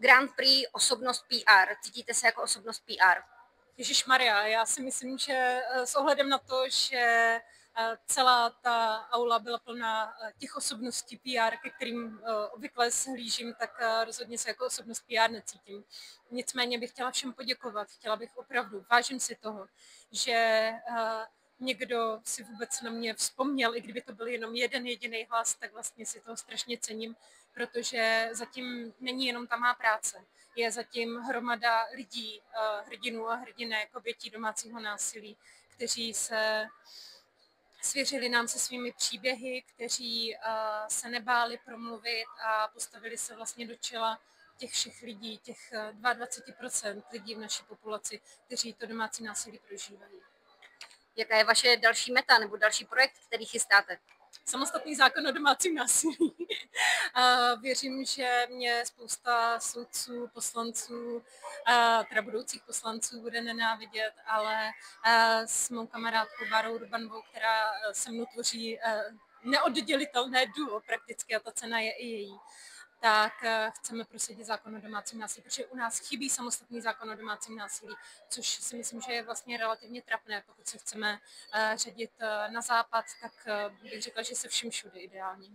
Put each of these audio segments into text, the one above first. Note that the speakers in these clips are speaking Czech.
Grand Prix osobnost PR. Cítíte se jako osobnost PR? Ježišmarja, já si myslím, že s ohledem na to, že celá ta aula byla plná těch osobností PR, ke kterým obvykle shlížím, tak rozhodně se jako osobnost PR necítím. Nicméně bych chtěla všem poděkovat. Chtěla bych opravdu, vážím si toho, že někdo si vůbec na mě vzpomněl, i kdyby to byl jenom jeden jediný hlas, tak vlastně si toho strašně cením, protože zatím není jenom ta má práce. Je zatím hromada lidí, hrdinů a hrdinek, obětí domácího násilí, kteří se svěřili nám se svými příběhy, kteří se nebáli promluvit a postavili se vlastně do čela těch všech lidí, těch 22% lidí v naší populaci, kteří to domácí násilí prožívají. Jaká je vaše další meta nebo další projekt, který chystáte? Samostatný zákon o domácím násilí. Věřím, že mě spousta soudců, poslanců, teda budoucích poslanců bude nenávidět, ale s mou kamarádkou Bárou Urbanovou, která se mnou tvoří neoddělitelné duo prakticky a ta cena je i její, tak chceme prosadit zákon o domácím násilí, protože u nás chybí samostatný zákon o domácím násilí, což si myslím, že je vlastně relativně trapné. Pokud se chceme řadit na západ, tak bych řekla, že se vším všude ideálně.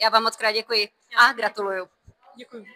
Já vám moc krát děkuji a gratuluju. Děkuji.